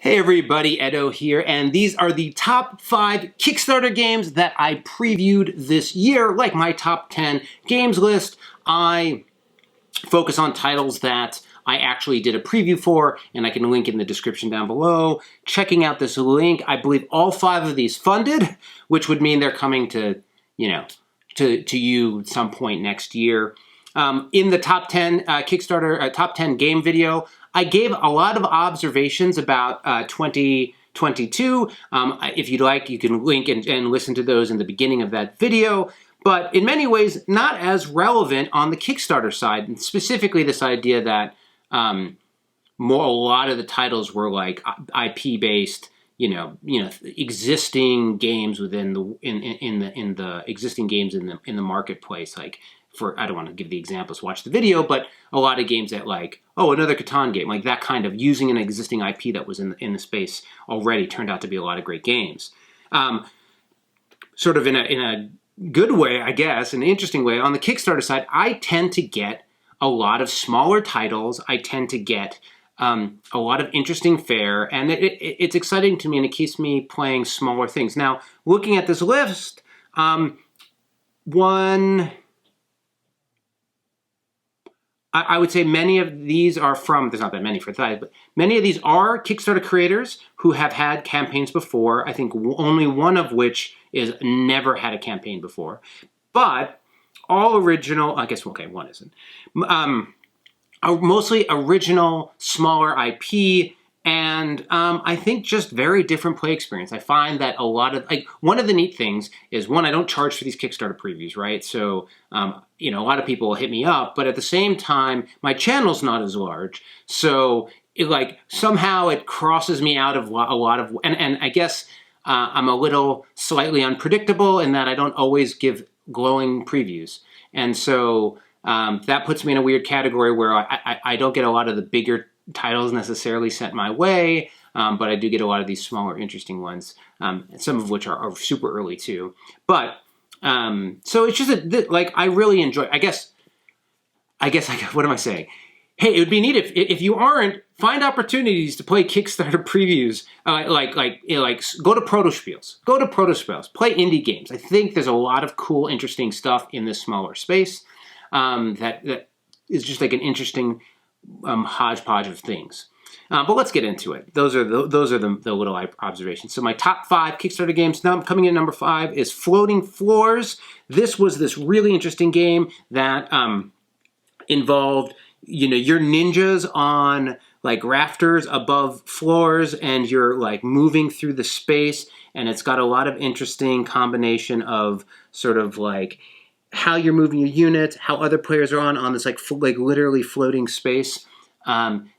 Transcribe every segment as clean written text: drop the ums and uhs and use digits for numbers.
Hey everybody, Edo here, and these are the top 5 Kickstarter games that I previewed this year. Like my top 10 games list, I focus on titles that I actually did a preview for, and I can link in the description down below. Checking out this link, I believe all 5 of these funded, which would mean they're coming to you at some point next year. In the top 10 Kickstarter, top 10 game video, I gave a lot of observations about 2022. If you'd like, you can link and listen to those in the beginning of that video. But in many ways, not as relevant on the Kickstarter side, and specifically this idea that a lot of the titles were like IP-based, existing games within the existing games in the marketplace, like. I don't want to give the examples, watch the video, but a lot of games that like, oh, another Catan game, like that kind of using an existing IP that was in the space already turned out to be a lot of great games. Sort of in a good way, I guess, an interesting way. On the Kickstarter side, I tend to get a lot of smaller titles. I tend to get a lot of interesting fare, and it's exciting to me, and it keeps me playing smaller things. Now, looking at this list, I would say many of these are from, there's not that many for that, but many of these are Kickstarter creators who have had campaigns before. I think only one of which is never had a campaign before. But all original, I guess, okay, one isn't. Mostly original, smaller IP, and I think just very different play experience. I find that a lot of, like, one of the neat things is, one, I don't charge for these Kickstarter previews, right? So, a lot of people hit me up, but at the same time, my channel's not as large. So, somehow it crosses me out of a lot of, and I guess I'm a little slightly unpredictable in that I don't always give glowing previews. And so that puts me in a weird category where I don't get a lot of the bigger titles necessarily sent my way, but I do get a lot of these smaller, interesting ones, some of which are super early too. But so it's just I really enjoy. I guess. What am I saying? Hey, it would be neat if you aren't, find opportunities to play Kickstarter previews. Go to Protospiels. Go to Protospiels. Play indie games. I think there's a lot of cool, interesting stuff in this smaller space that is just like an interesting hodgepodge of things. But let's get into it. Those are the little observations. So my top 5 Kickstarter games, coming in at number 5 is Floating Floors. This was this really interesting game that involved, you're ninjas on like rafters above floors, and you're like moving through the space, and it's got a lot of interesting combination of sort of like how you're moving your unit, how other players are on this like literally floating space.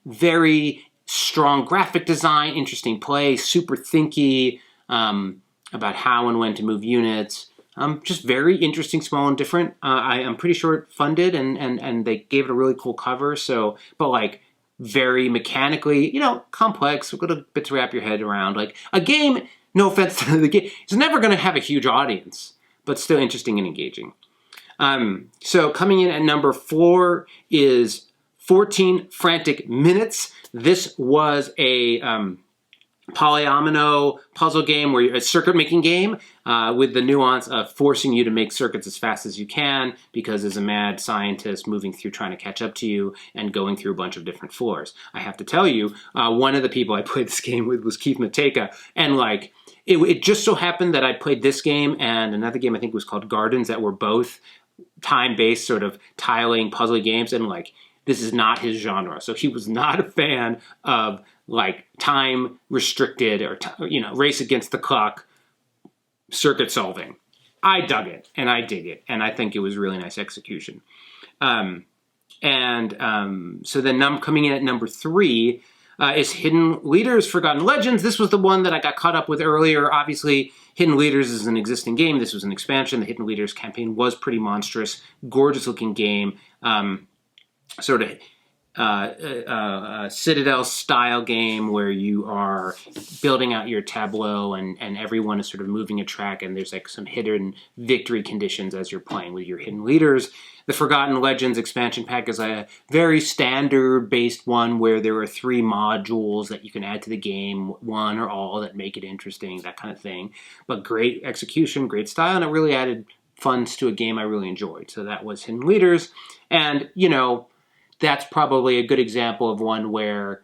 Very strong graphic design, interesting play, super thinky about how and when to move units. Just very interesting, small and different. I'm pretty sure it funded and they gave it a really cool cover. So, but like very mechanically, complex, a little bit to wrap your head around. Like a game, no offense to the game, it's never going to have a huge audience, but still interesting and engaging. So coming in at number 4 is 14 Frantic Minutes. This was a polyomino puzzle game, a circuit-making game with the nuance of forcing you to make circuits as fast as you can, because there's a mad scientist moving through trying to catch up to you and going through a bunch of different floors. I have to tell you, one of the people I played this game with was Keith Mateka, and it just so happened that I played this game and another game I think was called Gardens that were both time-based sort of tiling puzzle games, and this is not his genre. So he was not a fan of time restricted or race against the clock circuit solving. I dug it and I dig it, and I think it was really nice execution. So then coming in at number 3 is Hidden Leaders, Forgotten Legends. This was the one that I got caught up with earlier. Obviously, Hidden Leaders is an existing game. This was an expansion. The Hidden Leaders campaign was pretty monstrous. Gorgeous looking game. Sort of Citadel style game where you are building out your tableau and everyone is sort of moving a track, and there's like some hidden victory conditions as you're playing with your hidden leaders. The Forgotten Legends expansion pack is a very standard based one where there are 3 modules that you can add to the game, one or all, that make it interesting, that kind of thing. But great execution, great style, and it really added funds to a game I really enjoyed. So that was Hidden Leaders. And, you know, that's probably a good example of one where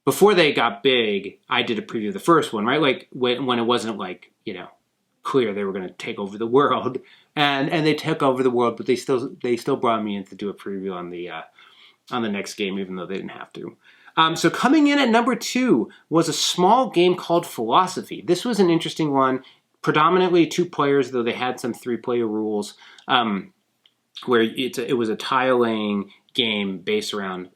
before they got big, I did a preview of the first one, right? Like when it wasn't like, you know, clear they were going to take over the world, and they took over the world, but they still brought me in to do a preview on the next game, even though they didn't have to. So coming in at number 2 was a small game called Philosophy. This was an interesting one, predominantly 2 players, though they had some 3-player rules, where it was a tile-laying game based around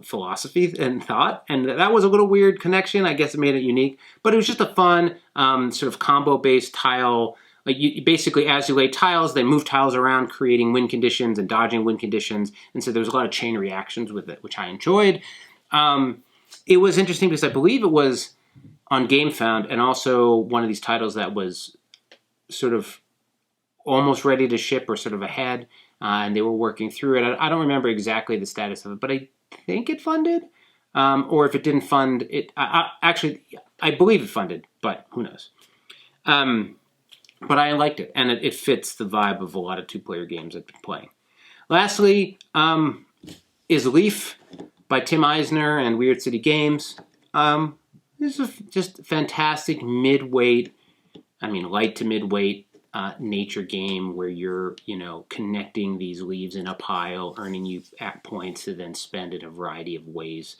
philosophy and thought, and that was a little weird connection. I guess it made it unique, but it was just a fun sort of combo-based tile. Like you basically, as you lay tiles, they move tiles around, creating win conditions and dodging win conditions, and so there was a lot of chain reactions with it, which I enjoyed. It was interesting because I believe it was on GameFound, and also one of these titles that was sort of almost ready to ship or sort of ahead. And they were working through it. I don't remember exactly the status of it, but I think it funded. Or if it didn't fund, actually, I believe it funded, but who knows. But I liked it, and it fits the vibe of a lot of 2-player games I've been playing. Lastly, is Leaf by Tim Eisner and Weird City Games. This is just fantastic midweight, light to midweight nature game where you're, connecting these leaves in a pile, earning you points to then spend in a variety of ways.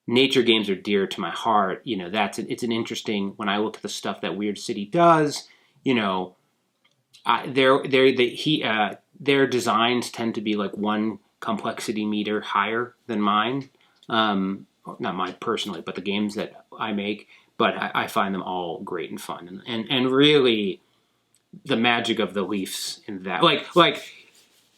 Nature games are dear to my heart. It's an interesting, when I look at the stuff that Weird City does, their designs tend to be like 1 complexity meter higher than mine. Not mine personally, but the games that I make. But I find them all great and fun, and really the magic of the Leafs in that. Like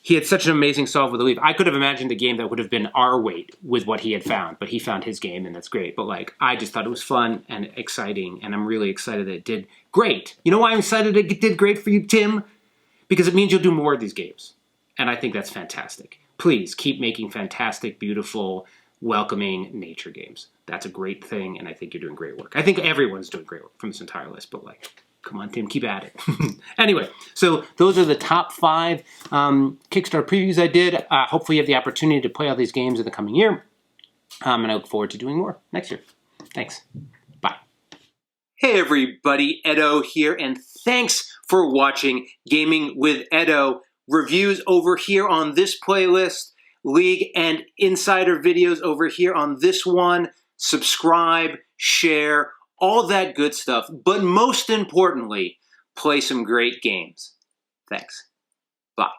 he had such an amazing solve with the Leaf. I could have imagined a game that would have been our weight with what he had found, but he found his game, and that's great. But I just thought it was fun and exciting, and I'm really excited that it did great. You know why I'm excited it did great for you, Tim? Because it means you'll do more of these games, and I think that's fantastic. Please keep making fantastic, beautiful, welcoming nature games. That's a great thing, and I think you're doing great work. I think everyone's doing great work from this entire list, but come on, Tim, keep at it. Anyway, so those are the top 5 Kickstarter previews I did. Hopefully you have the opportunity to play all these games in the coming year, and I look forward to doing more next year. Thanks. Bye. Hey everybody, Edo here, and thanks for watching Gaming with Edo. Reviews over here on this playlist, League and Insider videos over here on this one. Subscribe, share, all that good stuff. But most importantly, play some great games. Thanks. Bye.